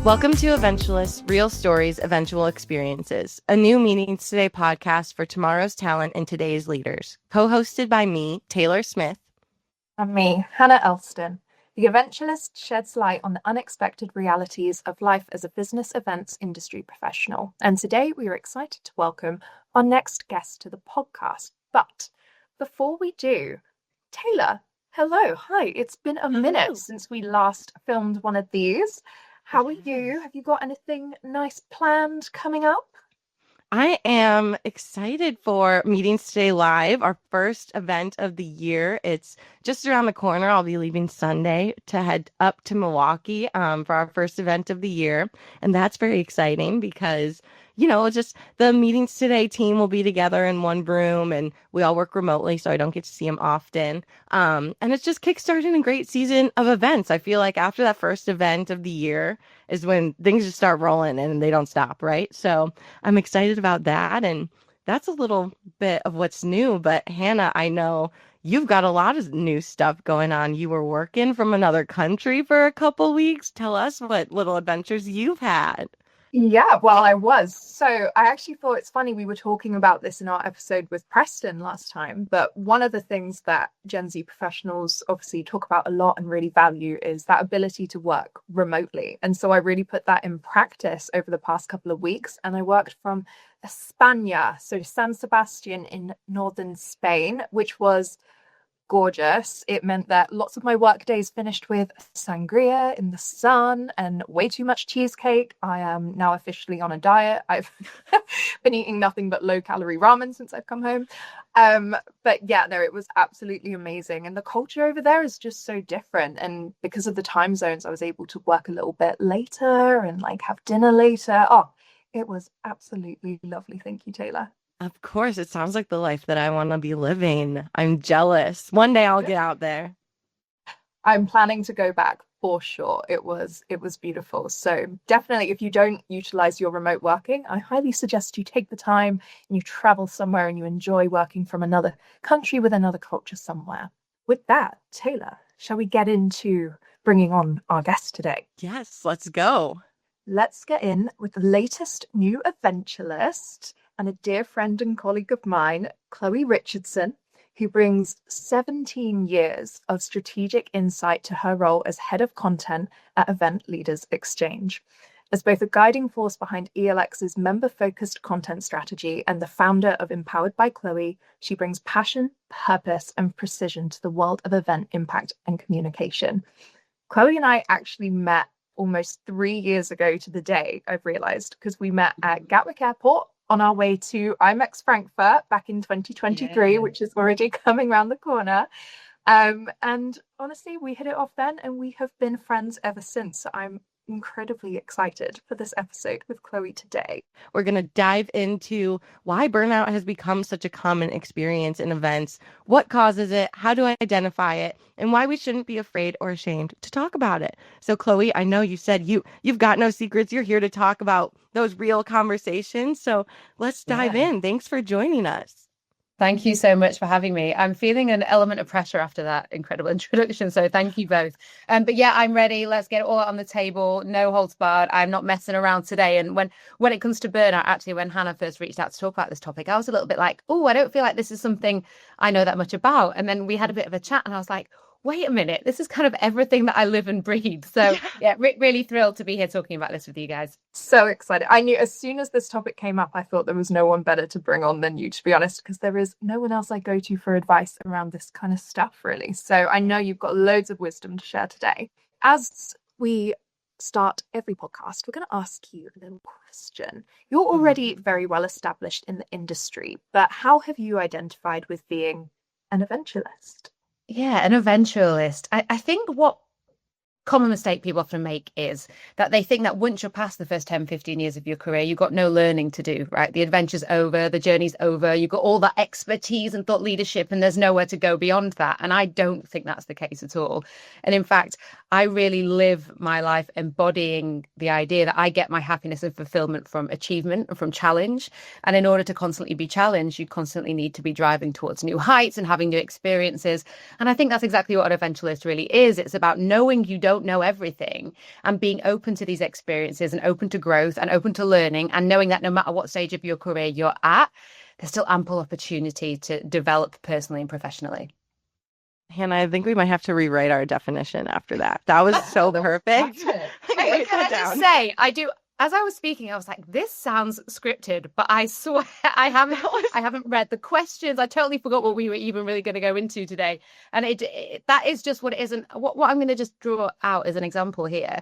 Welcome to Eventualists, Real Stories, Eventual Experiences, a new Meetings Today podcast for tomorrow's talent and today's leaders. Co-hosted by me, Taylor Smith. And me, Hannah Elston. The Eventualist sheds light on the unexpected realities of life as a business events industry professional. And today we are excited to welcome our next guest to the podcast. But before we do, Taylor, hello. Hi. It's been a minute since we last filmed one of these. How are you? Have you got anything nice planned coming up? I am excited for Meetings Today Live, our first event of the year. It's just around the corner. I'll be leaving Sunday to head up to Milwaukee for our first event of the year. And that's very exciting because, just the Meetings Today team will be together in one room and we all work remotely, so I don't get to see them often. And it's just kickstarting a great season of events. I feel like after that first event of the year is when things just start rolling and they don't stop, right? So I'm excited about that. And that's a little bit of what's new. But Hannah, I know you've got a lot of new stuff going on. You were working from another country for a couple weeks. Tell us what little adventures you've had. Yeah, well, I was. So I actually thought it's funny we were talking about this in our episode with Preston last time, but one of the things that Gen Z professionals obviously talk about a lot and really value is that ability to work remotely. And so I really put that in practice over the past couple of weeks, and I worked from España, so San Sebastian in northern Spain, which was gorgeous. It meant that lots of my work days finished with sangria in the sun and way too much cheesecake. I am now officially on a diet. I've been eating nothing but low-calorie ramen since I've come home. But yeah, no, it was absolutely amazing. And the culture over there is just so different. And because of the time zones, I was able to work a little bit later and like have dinner later. Oh, it was absolutely lovely. Thank you, Taylor. Of course, it sounds like the life that I want to be living. I'm jealous. One day I'll get out there. I'm planning to go back for sure. It was beautiful. So definitely, if you don't utilize your remote working, I highly suggest you take the time and you travel somewhere and you enjoy working from another country with another culture somewhere. With that, Taylor, shall we get into bringing on our guest today? Yes, let's go. Let's get in with the latest new eventualist and a dear friend and colleague of mine, Chloe Richardson, who brings 17 years of strategic insight to her role as head of content at Event Leaders Exchange. As both a guiding force behind ELX's member-focused content strategy and the founder of Empowered by Chloe, she brings passion, purpose, and precision to the world of event impact and communication. Chloe and I actually met almost 3 years ago to the day, I've realized, because we met at Gatwick Airport on our way to IMEX Frankfurt back in 2023, which is already coming around the corner. And honestly, we hit it off then and we have been friends ever since. So I'm incredibly excited for this episode with Chloe today. We're going to dive into why burnout has become such a common experience in events, what causes it, how to identify it, and why we shouldn't be afraid or ashamed to talk about it. So Chloe, I know you said you've got no secrets. You're here to talk about those real conversations. So let's dive in. Thanks for joining us. Thank you so much for having me. I'm feeling an element of pressure after that incredible introduction. So thank you both. But yeah, I'm ready. Let's get it all out on the table. No holds barred. I'm not messing around today. And when it comes to burnout, actually, when Hannah first reached out to talk about this topic, I was a little bit like, oh, I don't feel like this is something I know that much about. And then we had a bit of a chat and I was like, wait a minute, this is kind of everything that I live and breathe. So yeah, really thrilled to be here talking about this with you guys. So excited. I knew as soon as this topic came up, I thought there was no one better to bring on than you, to be honest, because there is no one else I go to for advice around this kind of stuff, really. So I know you've got loads of wisdom to share today. As we start every podcast, we're going to ask you a little question. You're already very well established in the industry, but how have you identified with being an eventualist? Yeah, an eventualist. I think what common mistake people often make is that they think that once you're past the first 10, 15 years of your career, you've got no learning to do, right? The adventure's over, the journey's over, you've got all that expertise and thought leadership, and there's nowhere to go beyond that. And I don't think that's the case at all. And in fact, I really live my life embodying the idea that I get my happiness and fulfillment from achievement and from challenge. And in order to constantly be challenged, you constantly need to be driving towards new heights and having new experiences. And I think that's exactly what an eventualist really is. It's about knowing you don't don't know everything, and being open to these experiences and open to growth and open to learning, and knowing that no matter what stage of your career you're at, there's still ample opportunity to develop personally and professionally. Hannah, I think we might have to rewrite our definition after that. That was so perfect. Wait, can I just say, as I was speaking, I was like, this sounds scripted, but I swear I haven't read the questions. I totally forgot what we were even really going to go into today. And that is just what it is. And what I'm going to just draw out as an example here.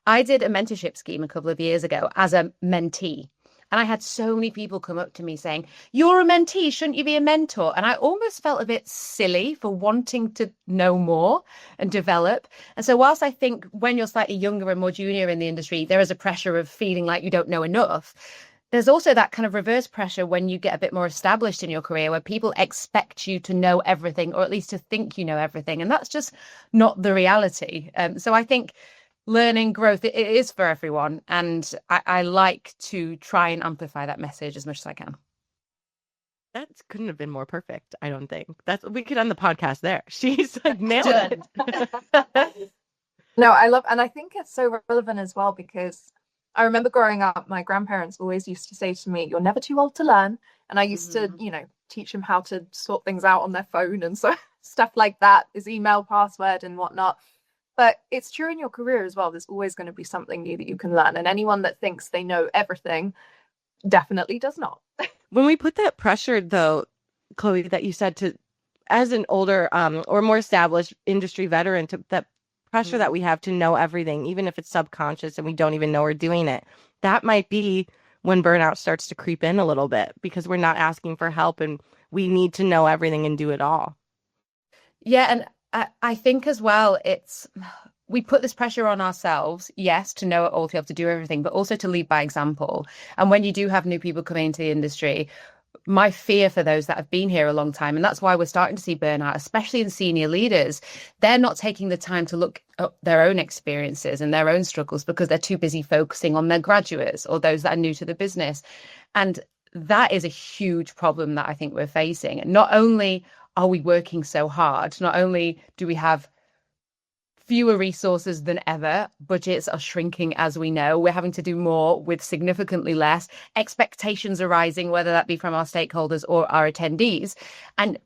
I did a mentorship scheme a couple of years ago as a mentee. And I had so many people come up to me saying, you're a mentee, shouldn't you be a mentor? And I almost felt a bit silly for wanting to know more and develop. And so whilst I think when you're slightly younger and more junior in the industry, there is a pressure of feeling like you don't know enough, there's also that kind of reverse pressure when you get a bit more established in your career, where people expect you to know everything, or at least to think you know everything. And that's just not the reality. So I think learning, growth, it is for everyone. And I like to try and amplify that message as much as I can. That couldn't have been more perfect, I don't think. We could end the podcast there. She's like nailed it. No, I love, and I think it's so relevant as well, because I remember growing up, my grandparents always used to say to me, you're never too old to learn. And I used to, teach them how to sort things out on their phone and so stuff like that, his email password and whatnot. But it's true in your career as well. There's always going to be something new that you can learn. And anyone that thinks they know everything definitely does not. When we put that pressure, though, Chloe, that you said to, as an older or more established industry veteran, to that pressure that we have to know everything, even if it's subconscious and we don't even know we're doing it, that might be when burnout starts to creep in a little bit, because we're not asking for help and we need to know everything and do it all. Yeah. And I think as well, we put this pressure on ourselves, yes, to know it all, to be able to do everything, but also to lead by example. And when you do have new people coming into the industry, my fear for those that have been here a long time, and that's why we're starting to see burnout, especially in senior leaders, they're not taking the time to look at their own experiences and their own struggles because they're too busy focusing on their graduates or those that are new to the business. And that is a huge problem that I think we're facing. And not only are we working so hard, not only do we have fewer resources than ever, budgets are shrinking, as we know, we're having to do more with significantly less, expectations are rising, whether that be from our stakeholders or our attendees, and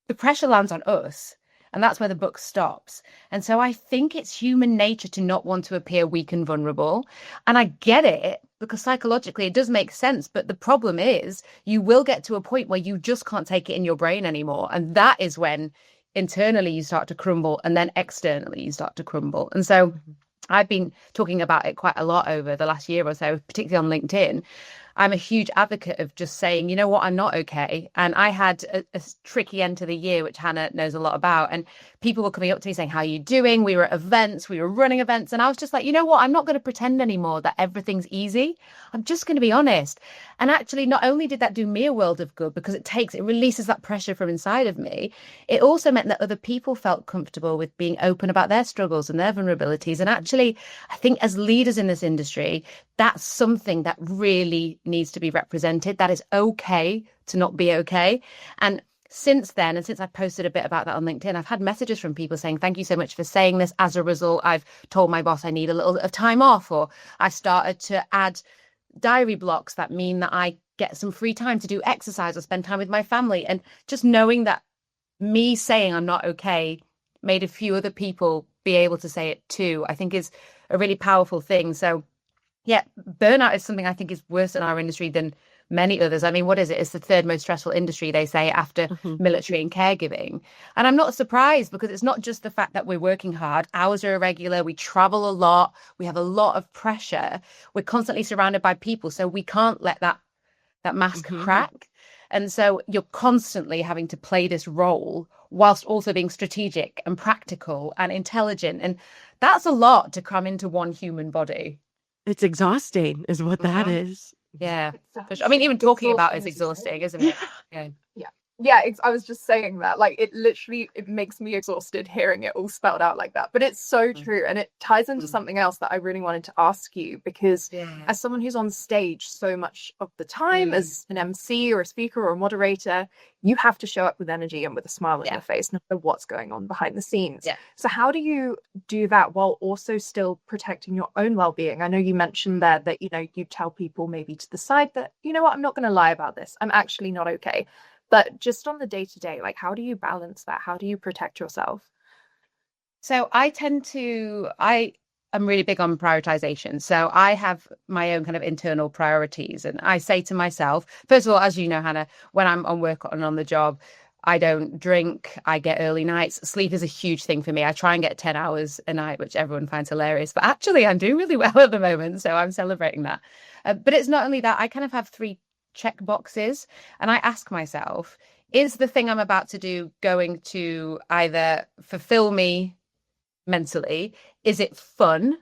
the pressure lands on us. And that's where the book stops. And so I think it's human nature to not want to appear weak and vulnerable. And I get it, because psychologically it does make sense. But the problem is you will get to a point where you just can't take it in your brain anymore. And that is when internally you start to crumble, and then externally you start to crumble. And so I've been talking about it quite a lot over the last year or so, particularly on LinkedIn. I'm a huge advocate of just saying, you know what, I'm not okay. And I had a tricky end to the year, which Hannah knows a lot about. And people were coming up to me saying, how are you doing? We were at events, we were running events. And I was just like, you know what, I'm not going to pretend anymore that everything's easy. I'm just going to be honest. And actually, not only did that do me a world of good, because it releases that pressure from inside of me, it also meant that other people felt comfortable with being open about their struggles and their vulnerabilities. And actually, I think as leaders in this industry, that's something that really needs to be represented. That is okay to not be okay. And since then, and since I posted a bit about that on LinkedIn, I've had messages from people saying, thank you so much for saying this. As a result, I've told my boss I need a little bit of time off, or I started to add diary blocks that mean that I get some free time to do exercise or spend time with my family. And just knowing that me saying I'm not okay made a few other people be able to say it too, I think is a really powerful thing. So yeah, burnout is something I think is worse in our industry than many others. I mean, what is it? It's the third most stressful industry, they say, after military and caregiving. And I'm not surprised, because it's not just the fact that we're working hard. Hours are irregular. We travel a lot. We have a lot of pressure. We're constantly surrounded by people. So we can't let that mask crack. And so you're constantly having to play this role whilst also being strategic and practical and intelligent. And that's a lot to cram into one human body. It's exhausting is what that is. Yeah. For sure. I mean, even talking about it is exhausting, isn't it? Yeah. Yeah, I was just saying that. Like, it makes me exhausted hearing it all spelled out like that. But it's so true. And it ties into something else that I really wanted to ask you, because Yeah. as someone who's on stage so much of the time, as an MC or a speaker or a moderator, you have to show up with energy and with a smile on your face, no matter what's going on behind the scenes. Yeah. So how do you do that while also still protecting your own well-being? I know you mentioned there that, you tell people maybe to the side that, you know what, I'm not going to lie about this. I'm actually not okay. But just on the day to day, like, how do you balance that? How do you protect yourself? So I am really big on prioritization. So I have my own kind of internal priorities. And I say to myself, first of all, as you know, Hannah, when I'm on work and on the job, I don't drink. I get early nights. Sleep is a huge thing for me. I try and get 10 hours a night, which everyone finds hilarious. But actually, I'm doing really well at the moment. So I'm celebrating that. But it's not only that, I kind of have three check boxes. And I ask myself, is the thing I'm about to do going to either fulfill me mentally? Is it fun?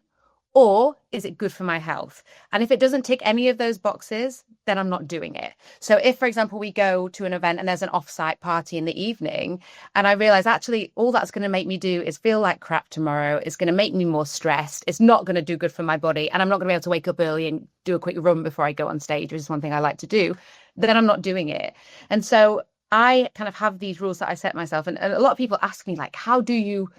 Or is it good for my health? And if it doesn't tick any of those boxes, then I'm not doing it. So if, for example, we go to an event and there's an offsite party in the evening, and I realize actually all that's going to make me do is feel like crap tomorrow, it's going to make me more stressed, it's not going to do good for my body, and I'm not going to be able to wake up early and do a quick run before I go on stage, which is one thing I like to do, then I'm not doing it. And so I kind of have these rules that I set myself. And a lot of people ask me, like, how do you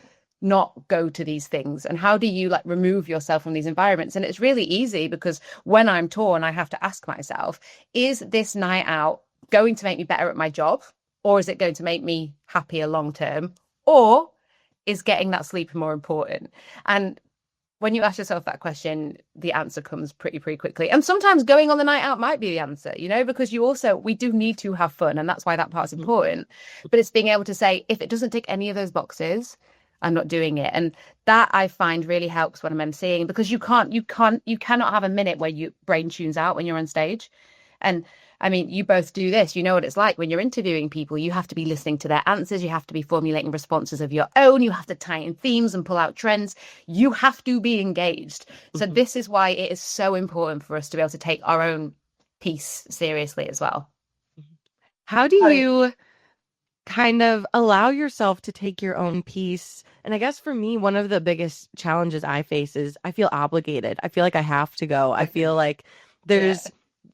not go to these things, and how do you like remove yourself from these environments? And it's really easy, because when I'm torn, I have to ask myself, is this night out going to make me better at my job, or is it going to make me happier long term, or is getting that sleep more important? And when you ask yourself that question, the answer comes pretty quickly. And sometimes going on the night out might be the answer, because we do need to have fun, and that's why that part's important. But it's being able to say, if it doesn't tick any of those boxes, I'm not doing it. And that I find really helps when I'm emceeing, because you cannot have a minute where your brain tunes out when you're on stage. And I mean, you both do this, you know what it's like when you're interviewing people. You have to be listening to their answers, you have to be formulating responses of your own, you have to tie in themes and pull out trends, you have to be engaged. So this is why it is so important for us to be able to take our own piece seriously as well. How do you kind of allow yourself to take your own piece? And I guess for me, one of the biggest challenges I face is I feel obligated. I feel like I have to go. I feel like there's,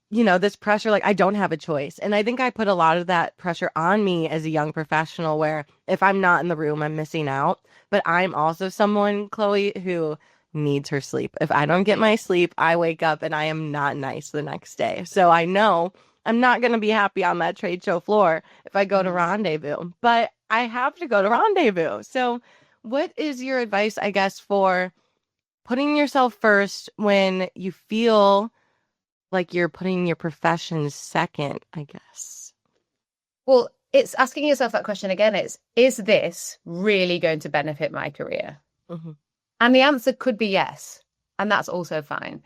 this pressure, like I don't have a choice. And I think I put a lot of that pressure on me as a young professional, where if I'm not in the room, I'm missing out. But I'm also someone, Chloe, who needs her sleep. If I don't get my sleep, I wake up and I am not nice the next day. So I know I'm not going to be happy on that trade show floor if I go to Rendezvous, but I have to go to Rendezvous. So what is your advice, I guess, for putting yourself first when you feel like you're putting your profession second, I guess? Well, it's asking yourself that question again. Is this really going to benefit my career? And the answer could be yes. And that's also fine.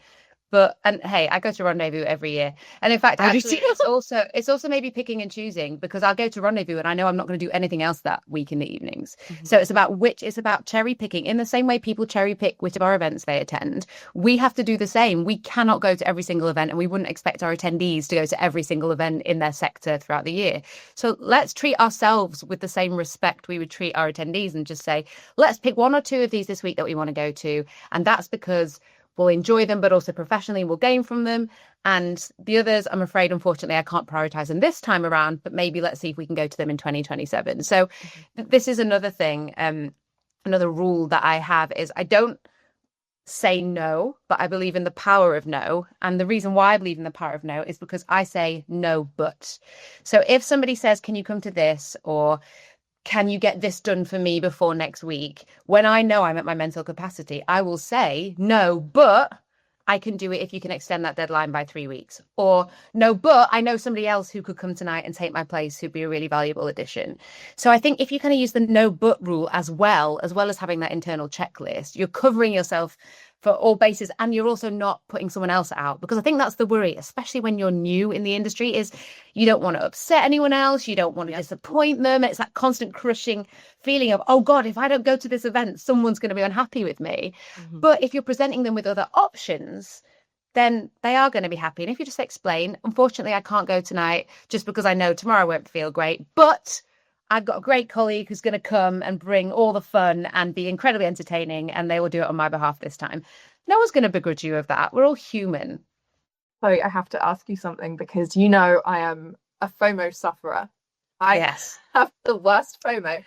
And hey, I go to Rendezvous every year. And in fact, actually, it's also maybe picking and choosing, because I'll go to Rendezvous and I know I'm not going to do anything else that week in the evenings. So it's about cherry picking, in the same way people cherry pick which of our events they attend. We have to do the same. We cannot go to every single event, and we wouldn't expect our attendees to go to every single event in their sector throughout the year. So let's treat ourselves with the same respect we would treat our attendees, and just say, let's pick one or two of these this week that we want to go to. And that's because we'll enjoy them, but also professionally we'll gain from them. And the others, I'm afraid, unfortunately, I can't prioritize them this time around, but maybe let's see if we can go to them in 2027. So this is another thing, another rule that I have is I don't say no, but I believe in the power of no. And the reason why I believe in the power of no is because I say no, but. So if somebody says, can you come to this? Or can you get this done for me before next week? When I know I'm at my mental capacity, I will say, no, but I can do it if you can extend that deadline by 3 weeks. Or no, but I know somebody else who could come tonight and take my place, who'd be a really valuable addition. So I think if you kind of use the no but rule as well as having that internal checklist, you're covering yourself for all bases, and you're also not putting someone else out. Because I think that's the worry, especially when you're new in the industry, is you don't want to upset anyone else, you don't want to disappoint them. It's that constant crushing feeling of, oh God, if I don't go to this event, someone's going to be unhappy with me. But if you're presenting them with other options, then they are going to be happy. And if you just explain, unfortunately, I can't go tonight just because I know tomorrow won't feel great, but I've got a great colleague who's going to come and bring all the fun and be incredibly entertaining, and they will do it on my behalf this time. No one's going to begrudge you of that. We're all human. Chloe, I have to ask you something because you know I am a FOMO sufferer. I Yes. have the worst FOMO.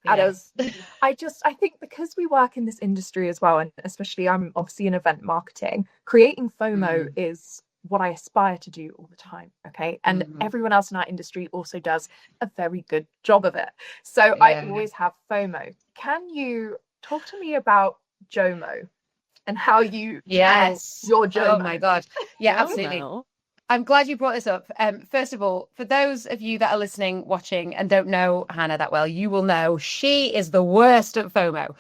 And Yes. I think because we work in this industry as well, and especially I'm obviously in event marketing, creating FOMO is what I aspire to do all the time. Okay. And everyone else in our industry also does a very good job of it. So I always have FOMO. Can you talk to me about JOMO and how you handle your JOMO? Oh my God. Yeah, absolutely. I'm glad you brought this up. First of all, for those of you that are listening, watching, and don't know Hannah that well, you will know she is the worst at FOMO.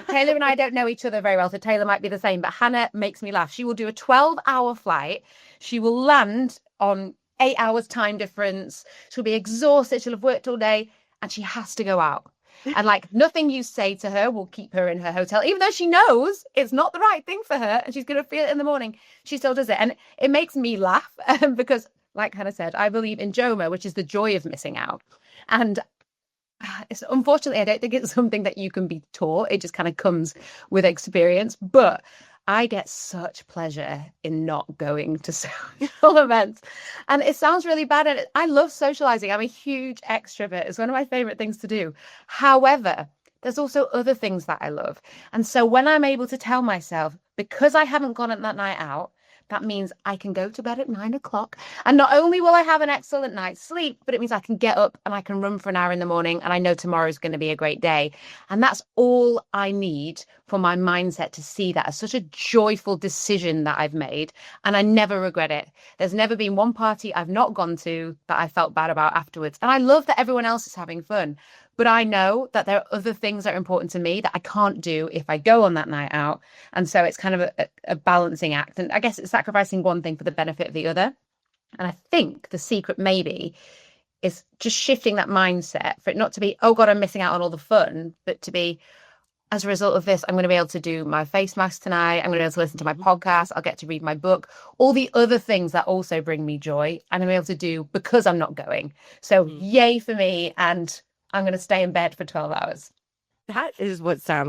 Taylor and I don't know each other very well, so Taylor might be the same, but Hannah makes me laugh. She will do a 12-hour flight. She will land on 8 hours time difference. She'll be exhausted. She'll have worked all day, and she has to go out. And like nothing you say to her will keep her in her hotel, even though she knows it's not the right thing for her and she's going to feel it in the morning. She still does it. And it makes me laugh because, like Hannah said, I believe in JOMO, which is the joy of missing out. And unfortunately, I don't think it's something that you can be taught. It just kind of comes with experience. But I get such pleasure in not going to social events. And it sounds really bad. And I love socializing. I'm a huge extrovert. It's one of my favorite things to do. However, there's also other things that I love. And so when I'm able to tell myself, because I haven't gone on that night out, that means I can go to bed at 9 o'clock. And not only will I have an excellent night's sleep, but it means I can get up and I can run for an hour in the morning. And I know tomorrow's going to be a great day. And that's all I need for my mindset to see that as such a joyful decision that I've made. And I never regret it. There's never been one party I've not gone to that I felt bad about afterwards. And I love that everyone else is having fun. But I know that there are other things that are important to me that I can't do if I go on that night out. And so it's kind of a balancing act. And I guess it's sacrificing one thing for the benefit of the other. And I think the secret maybe is just shifting that mindset for it not to be, oh God, I'm missing out on all the fun, but to be, as a result of this, I'm going to be able to do my face mask tonight. I'm going to be able to listen to my podcast. I'll get to read my book, all the other things that also bring me joy. And I'm able to do because I'm not going. So yay for me. And I'm going to stay in bed for 12 hours. That is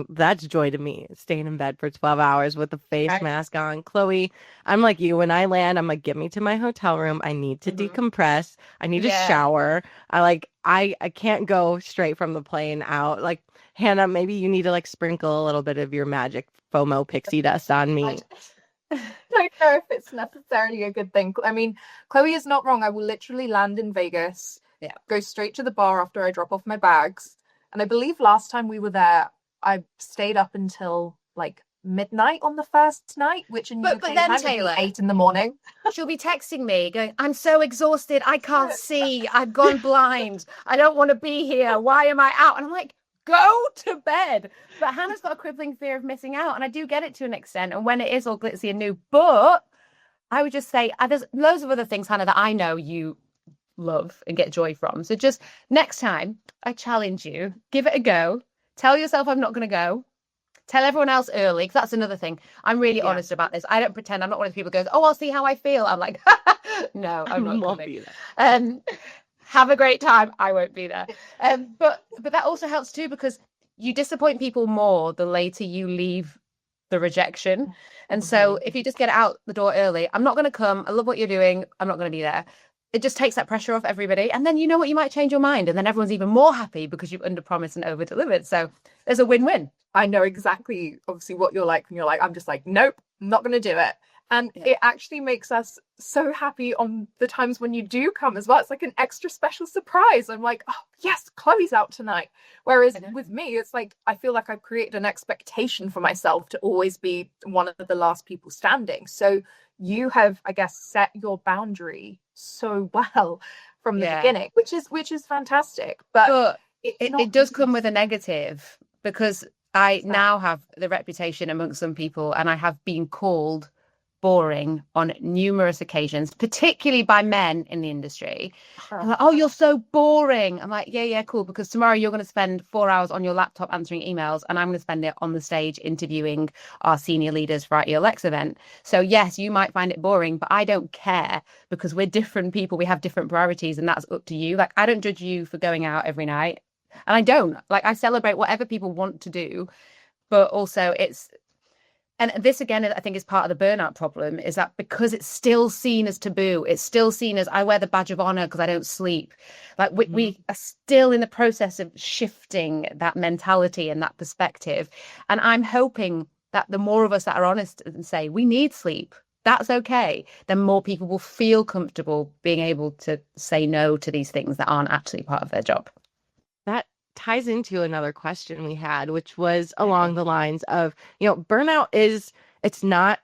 that's joy to me, staying in bed for 12 hours with a face mask on. Chloe, I'm like you. When I land, I'm like, get me to my hotel room. I need to decompress. I need a shower. I can't go straight from the plane out. Like, Hannah, maybe you need to like sprinkle a little bit of your magic FOMO pixie dust on me. I don't know if it's necessarily a good thing. I mean, Chloe is not wrong. I will literally land in Vegas, go straight to the bar after I drop off my bags. And I believe last time we were there, I stayed up until like midnight on the first night, which in UK but then time Taylor, would be 8 in the morning. She'll be texting me going, I'm so exhausted. I can't see. I've gone blind. I don't want to be here. Why am I out? And I'm like, go to bed. But Hannah's got a crippling fear of missing out. And I do get it to an extent. And when it is all glitzy and new, but I would just say there's loads of other things, Hannah, that I know you love and get joy from. So just next time, I challenge you, give it a go. Tell yourself I'm not going to go. Tell everyone else early, because that's another thing. I'm really honest about this. I don't pretend. I'm not one of the people who goes, oh, I'll see how I feel. I'm like, no, I'm not won't coming. be there. Have a great time. I won't be there. But that also helps too, because you disappoint people more the later you leave the rejection. And so if you just get out the door early, I'm not going to come. I love what you're doing. I'm not going to be there. It just takes that pressure off everybody. And then you know what, you might change your mind. And then everyone's even more happy because you've under-promised and over-delivered. So there's a win-win. I know exactly, obviously, what you're like when you're like, I'm just like, nope, I'm not going to do it. And it actually makes us so happy on the times when you do come as well. It's like an extra special surprise. I'm like, oh, yes, Chloe's out tonight. Whereas with me, it's like, I feel like I've created an expectation for myself to always be one of the last people standing. So you have, I guess, set your boundary so well from the beginning, which is fantastic. But it does come with a negative, because I now have the reputation amongst some people, and I have been called boring on numerous occasions, particularly by men in the industry. They're like, oh, you're so boring. I'm like, yeah, cool. Because tomorrow you're going to spend 4 hours on your laptop answering emails, and I'm going to spend it on the stage interviewing our senior leaders for our ELX event. So yes, you might find it boring, but I don't care, because we're different people. We have different priorities, and that's up to you. Like, I don't judge you for going out every night. And I don't. Like, I celebrate whatever people want to do, but also and this again, I think, is part of the burnout problem, is that because it's still seen as taboo, it's still seen as, I wear the badge of honor because I don't sleep. Like, we are still in the process of shifting that mentality and that perspective. And I'm hoping that the more of us that are honest and say we need sleep, that's okay, then more people will feel comfortable being able to say no to these things that aren't actually part of their job. That ties into another question we had, which was along the lines of, burnout it's not,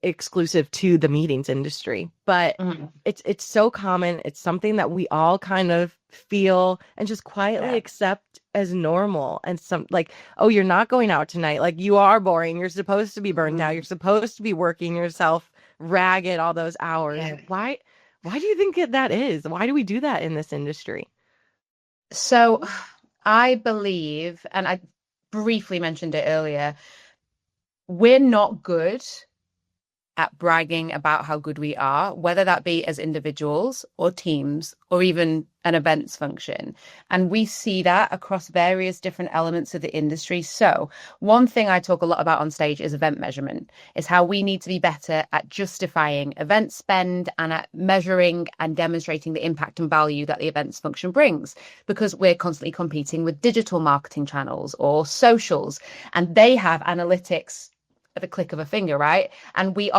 exclusive to the meetings industry, but it's so common. It's something that we all kind of feel and just quietly accept as normal. And some, like, oh, you're not going out tonight. Like, you are boring. You're supposed to be burned out. You're supposed to be working yourself ragged all those hours. Yeah. Why do you think that is? Why do we do that in this industry? So I believe, and I briefly mentioned it earlier, we're not good at bragging about how good we are, whether that be as individuals or teams or even an events function. And we see that across various different elements of the industry. So one thing I talk a lot about on stage is event measurement, is how we need to be better at justifying event spend and at measuring and demonstrating the impact and value that the events function brings, because we're constantly competing with digital marketing channels or socials, and they have analytics at the click of a finger, right? And we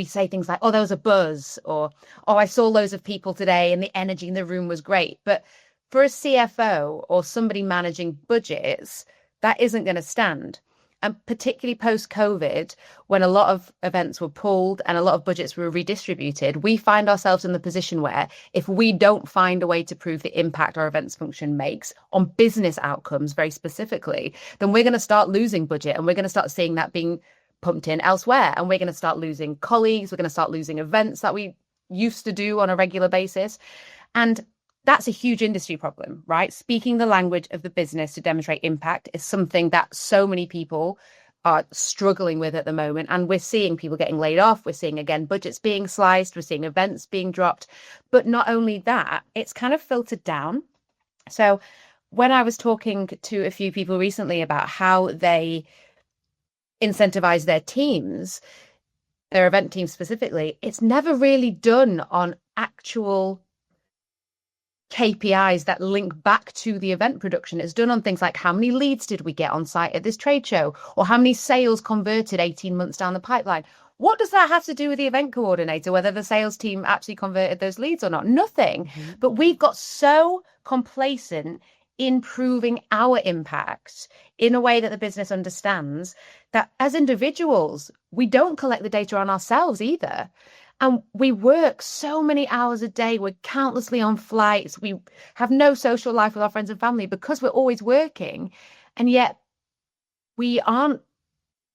say things like, oh, there was a buzz, or, oh, I saw loads of people today and the energy in the room was great. But for a CFO or somebody managing budgets, that isn't going to stand. And particularly post-COVID, when a lot of events were pulled and a lot of budgets were redistributed, we find ourselves in the position where if we don't find a way to prove the impact our events function makes on business outcomes very specifically, then we're going to start losing budget, and we're going to start seeing that being pumped in elsewhere, and we're going to start losing colleagues. We're going to start losing events that we used to do on a regular basis. And that's a huge industry problem, right? Speaking the language of the business to demonstrate impact is something that so many people are struggling with at the moment. And we're seeing people getting laid off. We're seeing, again, budgets being sliced. We're seeing events being dropped. But not only that, it's kind of filtered down. So when I was talking to a few people recently about how they incentivize their teams, their event teams specifically, it's never really done on actual KPIs that link back to the event production. It's done on things like, how many leads did we get on site at this trade show, or how many sales converted 18 months down the pipeline. What does that have to do with the event coordinator, whether the sales team actually converted those leads or not? Nothing. But we've got so complacent in proving our impact in a way that the business understands that as individuals, we don't collect the data on ourselves either. And we work so many hours a day. We're countlessly on flights. We have no social life with our friends and family because we're always working. And yet we aren't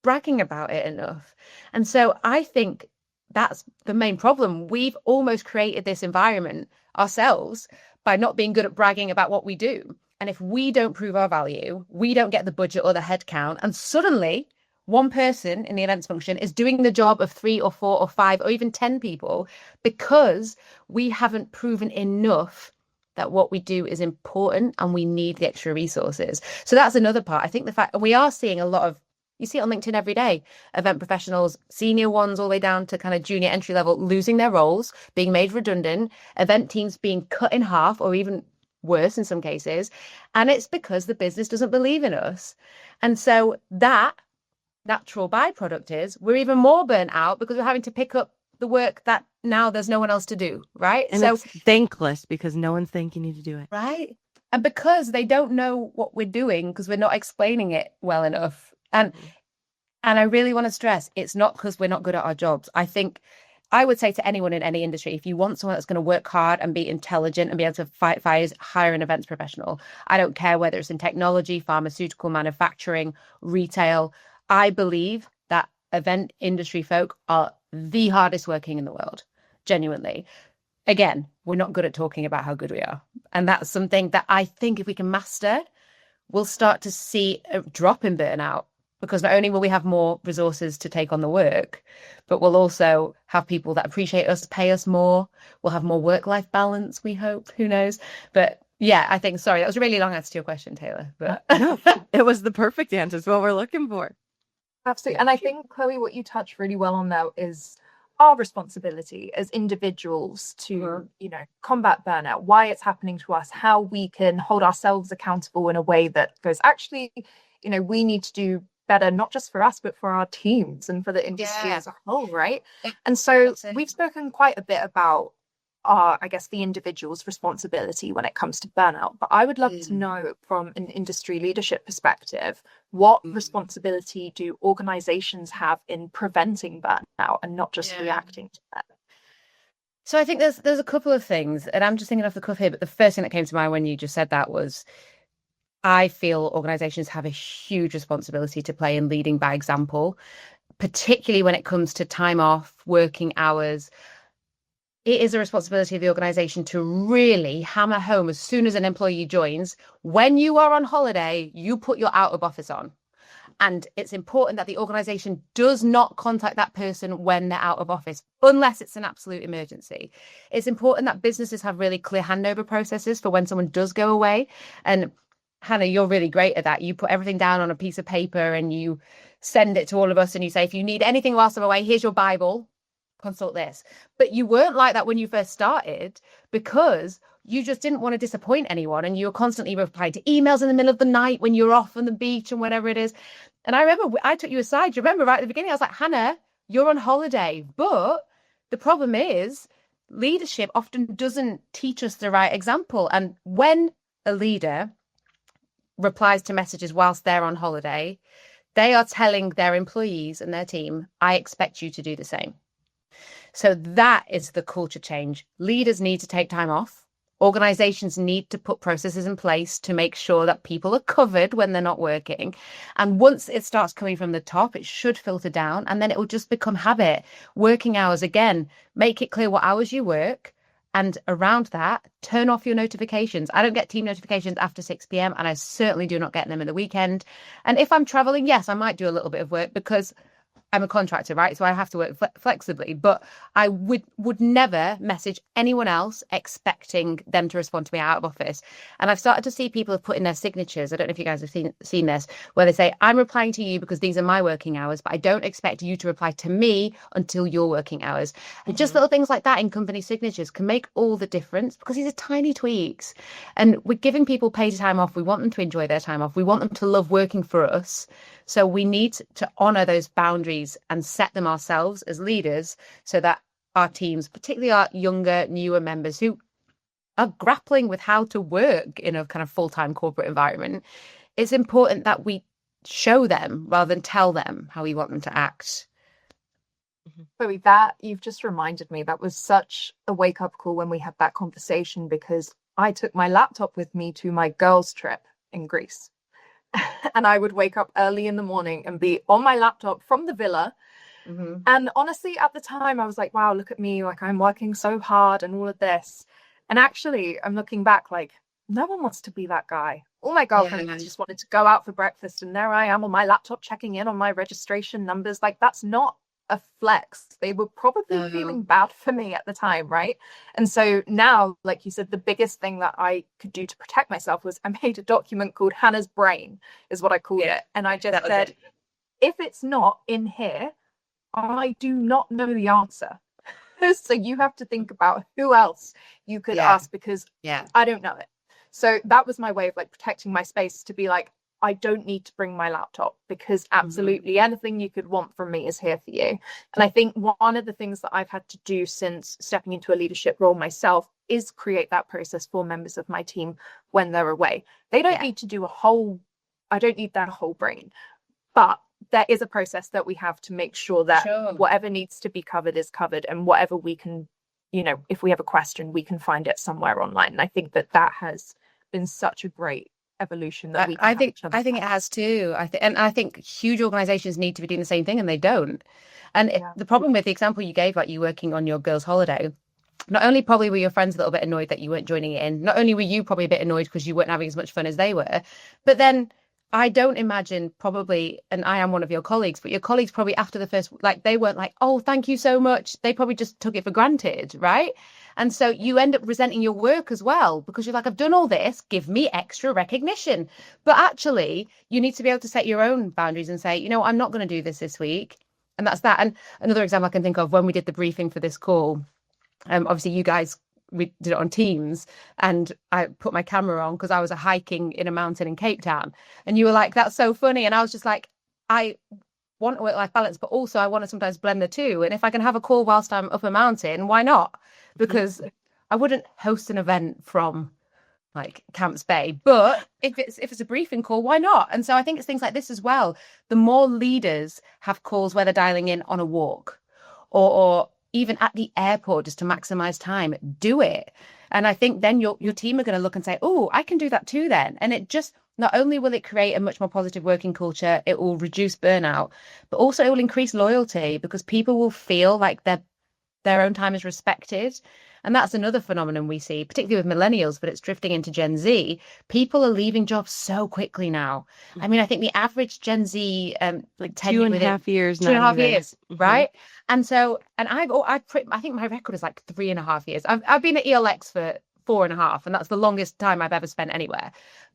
bragging about it enough. And so I think that's the main problem. We've almost created this environment ourselves by not being good at bragging about what we do. And if we don't prove our value, we don't get the budget or the headcount, and suddenly one person in the events function is doing the job of 3 or 4 or 5 or even 10 people, because we haven't proven enough that what we do is important and we need the extra resources. So that's another part. I think the fact we are seeing a lot of, you see it on LinkedIn every day, event professionals, senior ones all the way down to kind of junior entry level, losing their roles, being made redundant, event teams being cut in half or even worse in some cases. And it's because the business doesn't believe in us. And so that natural byproduct is we're even more burnt out because we're having to pick up the work that now there's no one else to do, right? And so it's thankless because no one's thanking you to do it. Right. And because they don't know what we're doing because we're not explaining it well enough. And I really want to stress, it's not because we're not good at our jobs. I think I would say to anyone in any industry, if you want someone that's going to work hard and be intelligent and be able to fight fires, hire an events professional. I don't care whether it's in technology, pharmaceutical, manufacturing, retail. I believe that event industry folk are the hardest working in the world, genuinely. Again, we're not good at talking about how good we are. And that's something that I think if we can master, we'll start to see a drop in burnout, because not only will we have more resources to take on the work, but we'll also have people that appreciate us, pay us more. We'll have more work-life balance, we hope. Who knows? But yeah, I think, sorry, that was a really long answer to your question, Taylor. But No, it was the perfect answer. It's what we're looking for. Absolutely. And I think, Chloe, what you touched really well on there is our responsibility as individuals to, combat burnout, why it's happening to us, how we can hold ourselves accountable in a way that goes, actually, we need to do better, not just for us, but for our teams and for the industry as a whole, right? And so we've spoken quite a bit about the individual's responsibility when it comes to burnout. But I would love to know from an industry leadership perspective, what responsibility do organizations have in preventing burnout and not just reacting to that? So I think there's a couple of things, and I'm just thinking off the cuff here, but the first thing that came to mind when you just said that was, I feel organizations have a huge responsibility to play in leading by example, particularly when it comes to time off, working hours. It is a responsibility of the organization to really hammer home as soon as an employee joins, when you are on holiday, you put your out of office on. And it's important that the organization does not contact that person when they're out of office, unless it's an absolute emergency. It's important that businesses have really clear handover processes for when someone does go away. And Hannah, you're really great at that. You put everything down on a piece of paper and you send it to all of us and you say, if you need anything whilst I'm away, here's your Bible. Consult this. But you weren't like that when you first started, because you just didn't want to disappoint anyone, and you were constantly replying to emails in the middle of the night when you're off on the beach and whatever it is. And I remember I took you aside. You remember right at the beginning, I was like, Hannah, you're on holiday. But the problem is leadership often doesn't teach us the right example. And when a leader replies to messages whilst they're on holiday, they are telling their employees and their team, I expect you to do the same. So that is the culture change. Leaders need to take time off. Organizations need to put processes in place to make sure that people are covered when they're not working. And once it starts coming from the top, it should filter down, and then it will just become habit. Working hours, again, make it clear what hours you work. And around that, turn off your notifications. I don't get team notifications after 6 p.m. and I certainly do not get them in the weekend. And if I'm traveling, yes, I might do a little bit of work because I'm a contractor, right? So I have to work flexibly, but I would never message anyone else expecting them to respond to me out of office. And I've started to see people have put in their signatures. I don't know if you guys have seen this, where they say, I'm replying to you because these are my working hours, but I don't expect you to reply to me until your working hours. And just little things like that in company signatures can make all the difference, because these are tiny tweaks. And we're giving people paid time off. We want them to enjoy their time off. We want them to love working for us. So we need to honor those boundaries and set them ourselves as leaders, so that our teams, particularly our younger, newer members who are grappling with how to work in a kind of full-time corporate environment, it's important that we show them rather than tell them how we want them to act. Chloe, that you've just reminded me, that was such a wake-up call when we had that conversation, because I took my laptop with me to my girls' trip in Greece. And I would wake up early in the morning and be on my laptop from the villa. And honestly, at the time, I was like, wow, look at me, like I'm working so hard and all of this. And actually, I'm looking back like, no one wants to be that guy. All my girlfriends just wanted to go out for breakfast, and there I am on my laptop checking in on my registration numbers. Like, that's not a flex. They were probably feeling bad for me at the time, right? And so now, like you said, the biggest thing that I could do to protect myself was I made a document called Hannah's Brain, is what I called it. And I just said, if it's not in here, I do not know the answer. So you have to think about who else you could ask, because I don't know it. So that was my way of like protecting my space, to be like, I don't need to bring my laptop, because absolutely anything you could want from me is here for you. And I think one of the things that I've had to do since stepping into a leadership role myself is create that process for members of my team when they're away. They don't need to do I don't need their whole brain, but there is a process that we have to make sure that whatever needs to be covered is covered, and whatever we can, if we have a question, we can find it somewhere online. And I think that has been such a great evolution that we can I have think each other's I think it back. has too. I think huge organizations need to be doing the same thing, and they don't. And Yeah. the problem with the example you gave, like you working on your girls' holiday, not only probably were your friends a little bit annoyed that you weren't joining it in, not only were you probably a bit annoyed because you weren't having as much fun as they were, but then I don't imagine probably, and I am one of your colleagues, but your colleagues probably after the first, like they weren't like, oh, thank you so much. They probably just took it for granted, right? And so you end up resenting your work as well because you're like, I've done all this, give me extra recognition. But actually, you need to be able to set your own boundaries and say, you know, I'm not going to do this week. And that's that. And another example I can think of when we did the briefing for this call, obviously you guys, we did it on Teams and I put my camera on because I was hiking in a mountain in Cape Town. And you were like, that's so funny. And I was just like, I want a work-life balance, but also I want to sometimes blend the two. And if I can have a call whilst I'm up a mountain, why not? Because I wouldn't host an event from like Camps Bay, but if it's a briefing call, why not? And so I think it's things like this as well. The more leaders have calls where they're dialing in on a walk or even at the airport just to maximize time, do it. And I think then your team are going to look and say, oh, I can do that too then. And it just, not only will it create a much more positive working culture, it will reduce burnout, but also it will increase loyalty because people will feel like their own time is respected. And that's another phenomenon we see, particularly with millennials, but it's drifting into Gen Z. People are leaving jobs so quickly now. I mean, I think the average Gen Z, like 2.5 years, 2.5 years, Mhm. right? And so, and I think my record is like 3.5 years. I've been at ELX for 4.5, and that's the longest time I've ever spent anywhere.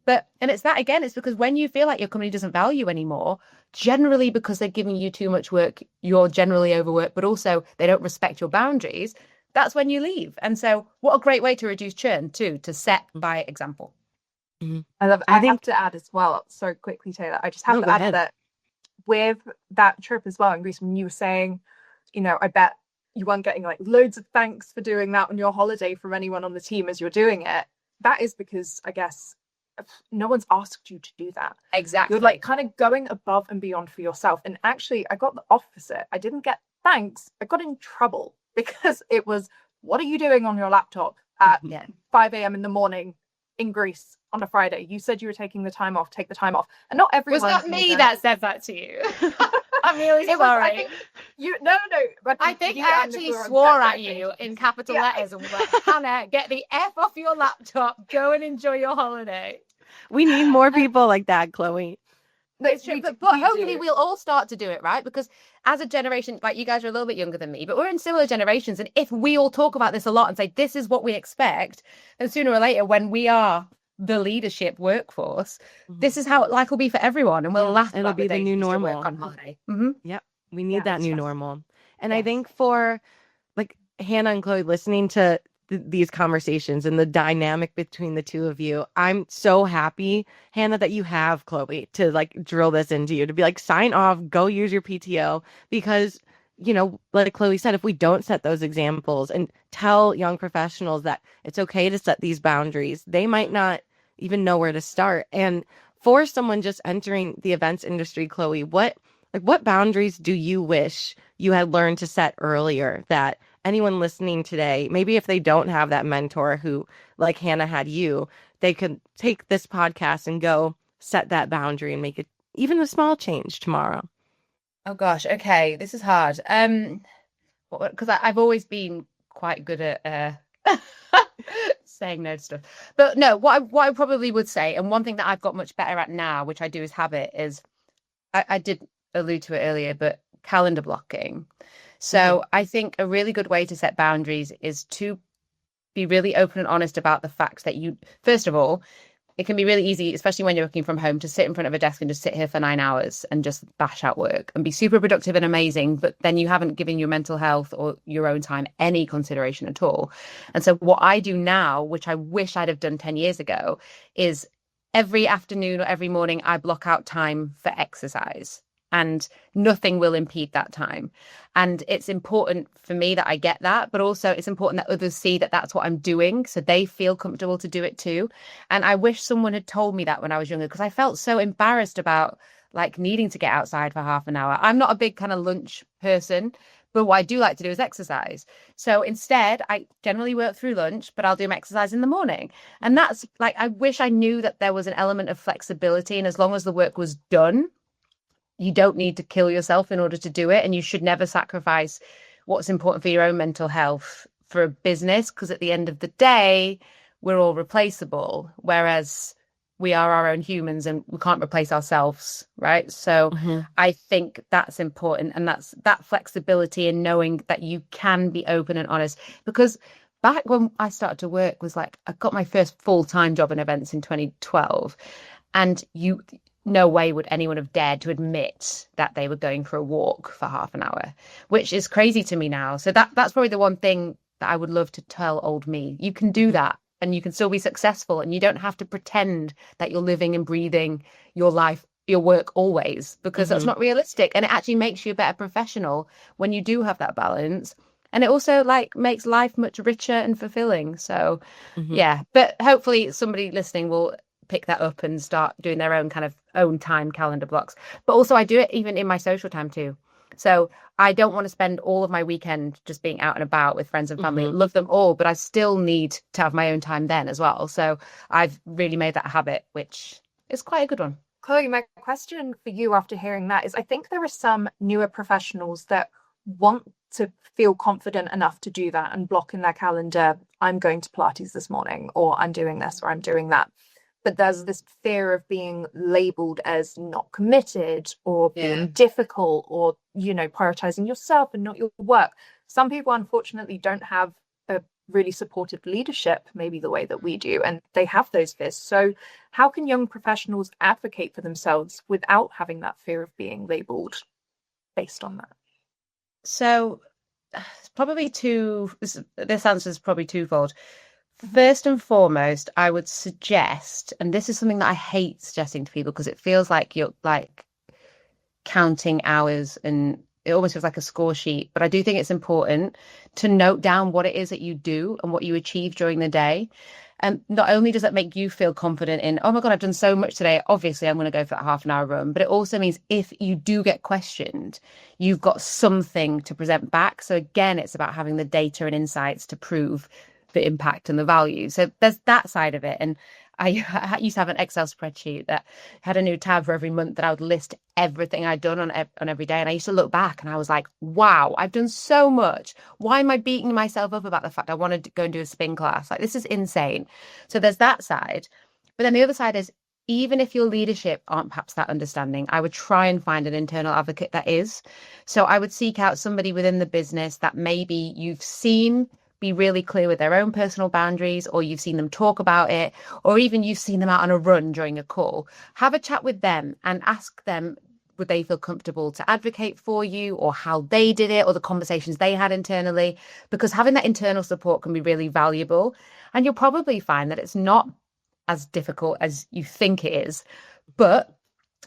And it's that again, it's because when you feel like your company doesn't value anymore, generally because they're giving you too much work, you're generally overworked, but also they don't respect your boundaries. That's when you leave. And so what a great way to reduce churn too, to set by example. I love it. I have to add as well, so quickly, Taylor, I just have to add that with that trip as well in Greece, when you were saying, you know, I bet you weren't getting like loads of thanks for doing that on your holiday from anyone on the team as you're doing it. That is because I guess no one's asked you to do that. Exactly. You're like kind of going above and beyond for yourself. And actually, I got the opposite. I didn't get thanks. I got in trouble because it was, what are you doing on your laptop at 5 a.m. in the morning in Greece on a Friday? You said you were taking the time off. Take the time off. And not everyone. Was that me that said that to you? I'm really sorry. No. But I think I actually swore at you in capital letters and was like, Hannah, get the F off your laptop. Go and enjoy your holiday. We need more people like that, Chloe. It's true, but hopefully we'll all start to do it, right? Because as a generation, like you guys are a little bit younger than me, but we're in similar generations. And if we all talk about this a lot and say, this is what we expect, then sooner or later, when we are the leadership workforce, this is how life will be for everyone. And we'll laugh. It'll be the new normal. On holiday. Yep. We need that new normal. And I think for like Hannah and Chloe listening to these conversations and the dynamic between the two of you, I'm so happy, Hannah, that you have Chloe to like drill this into you, to be like, sign off, go use your PTO, because, you know, like Chloe said, if we don't set those examples and tell young professionals that it's okay to set these boundaries, they might not even know where to start. And for someone just entering the events industry, Chloe, what boundaries do you wish you had learned to set earlier that anyone listening today, maybe if they don't have that mentor who, like Hannah had you, they could take this podcast and go set that boundary and make it even a small change tomorrow? Oh gosh, okay, this is hard. Because I've always been quite good at saying no to stuff. But no, what I probably would say, and one thing that I've got much better at now, which I do as habit, is I did allude to it earlier, but calendar blocking. So I think a really good way to set boundaries is to be really open and honest about the fact that you, first of all, it can be really easy, especially when you're working from home, to sit in front of a desk and just sit here for 9 hours and just bash out work and be super productive and amazing. But then you haven't given your mental health or your own time any consideration at all. And so what I do now, which I wish I'd have done 10 years ago, is every afternoon or every morning, I block out time for exercise. And nothing will impede that time. And it's important for me that I get that, but also it's important that others see that that's what I'm doing, so they feel comfortable to do it too. And I wish someone had told me that when I was younger, because I felt so embarrassed about like needing to get outside for half an hour. I'm not a big kind of lunch person, But what I do like to do is exercise. So instead, I generally work through lunch, but I'll do my exercise in the morning. And that's like, I wish I knew that there was an element of flexibility. And as long as the work was done, you don't need to kill yourself in order to do it. And you should never sacrifice what's important for your own mental health for a business, because at the end of the day, we're all replaceable. Whereas we are our own humans and we can't replace ourselves, right? So I think that's important, and that's that flexibility in knowing that you can be open and honest. Because back when I started to work was like, I got my first full-time job in events in 2012, and no way would anyone have dared to admit that they were going for a walk for half an hour, which is crazy to me now. So that's probably the one thing that I would love to tell old me. You can do that. And you can still be successful, and you don't have to pretend that you're living and breathing your life, your work always, because that's not realistic. And it actually makes you a better professional when you do have that balance. And it also like makes life much richer and fulfilling. So yeah, but hopefully somebody listening will pick that up and start doing their own kind of own time calendar blocks. But also I do it even in my social time too. So I don't want to spend all of my weekend just being out and about with friends and family. Love them all, but I still need to have my own time then as well. So I've really made that a habit, which is quite a good one. Chloe, my question for you after hearing that is, I think there are some newer professionals that want to feel confident enough to do that and block in their calendar, I'm going to Pilates this morning, or I'm doing this, or I'm doing that. But there's this fear of being labeled as not committed, or being difficult, or, prioritizing yourself and not your work. Some people, unfortunately, don't have a really supportive leadership, maybe the way that we do, and they have those fears. So how can young professionals advocate for themselves without having that fear of being labeled based on that? So it's probably this answer is probably twofold. First and foremost, I would suggest, and this is something that I hate suggesting to people because it feels like you're like counting hours and it almost feels like a score sheet. But I do think it's important to note down what it is that you do and what you achieve during the day. And not only does that make you feel confident in, oh my God, I've done so much today, obviously I'm going to go for that half an hour run. But it also means if you do get questioned, you've got something to present back. So again, it's about having the data and insights to prove the impact and the value. So there's that side of it. And I used to have an Excel spreadsheet that had a new tab for every month that I would list everything I'd done on every day. And I used to look back and I was like, wow, I've done so much. Why am I beating myself up about the fact I wanted to go and do a spin class? Like, this is insane. So there's that side. But then the other side is, even if your leadership aren't perhaps that understanding, I would try and find an internal advocate that is. So I would seek out somebody within the business that maybe you've seen be really clear with their own personal boundaries, or you've seen them talk about it, or even you've seen them out on a run during a call. Have a chat with them and ask them, would they feel comfortable to advocate for you, or how they did it, or the conversations they had internally, because having that internal support can be really valuable. And you'll probably find that it's not as difficult as you think it is, but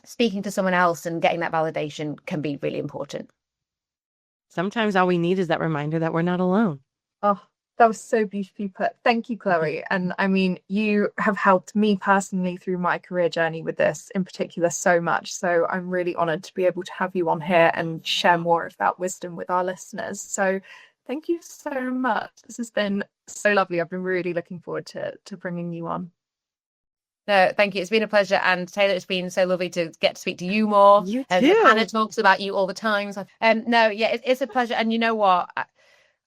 speaking to someone else and getting that validation can be really important. Sometimes all we need is that reminder that we're not alone. Oh, that was so beautifully put. Thank you, Chloe. And I mean, you have helped me personally through my career journey with this in particular so much. So I'm really honored to be able to have you on here and share more of that wisdom with our listeners. So thank you so much. This has been so lovely. I've been really looking forward to bringing you on. No, thank you. It's been a pleasure. And Taylor, it's been so lovely to get to speak to you more. You too. Hannah talks about you all the time. So, it's a pleasure. And you know what?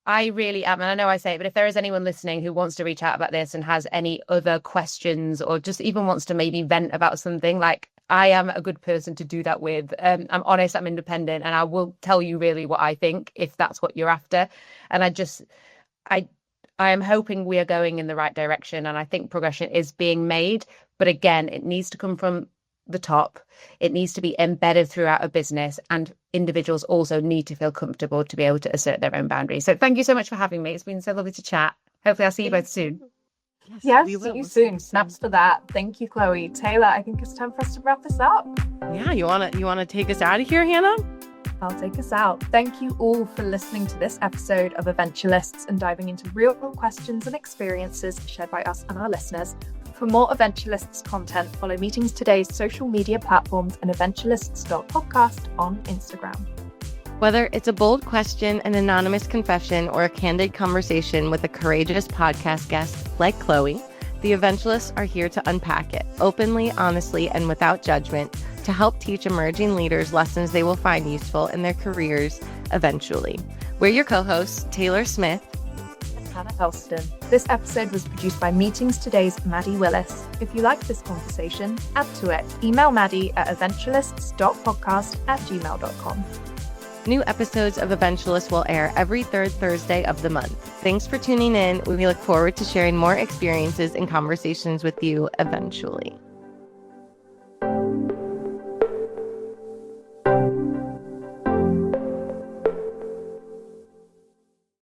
I really am, and I know I say it, but if there is anyone listening who wants to reach out about this and has any other questions, or just even wants to maybe vent about something, like, I am a good person to do that with. I'm honest, I'm independent, and I will tell you really what I think if that's what you're after. And I am hoping we are going in the right direction, and I think progression is being made. But again, it needs to come from the top. It needs to be embedded throughout a business, and individuals also need to feel comfortable to be able to assert their own boundaries. So thank you so much for having me. It's been so lovely to chat. Hopefully I'll see you both soon. Yes, see you soon. Snaps for that. Thank you, Chloe. Taylor, I think it's time for us to wrap this up. Yeah, you wanna take us out of here, Hannah? I'll take us out. Thank you all for listening to this episode of Eventualists and diving into real questions and experiences shared by us and our listeners. For more Eventualists content, follow Meetings Today's social media platforms and eventualists.podcast on Instagram. Whether it's a bold question, an anonymous confession, or a candid conversation with a courageous podcast guest like Chloe, the Eventualists are here to unpack it openly, honestly, and without judgment to help teach emerging leaders lessons they will find useful in their careers eventually. We're your co-hosts, Taylor Smith and Hannah Elston. This episode was produced by Meetings Today's Maddie Willis. If you liked this conversation, add to it. Email Maddie at eventualists.podcast@gmail.com. New episodes of Eventualists will air every third Thursday of the month. Thanks for tuning in. We look forward to sharing more experiences and conversations with you eventually.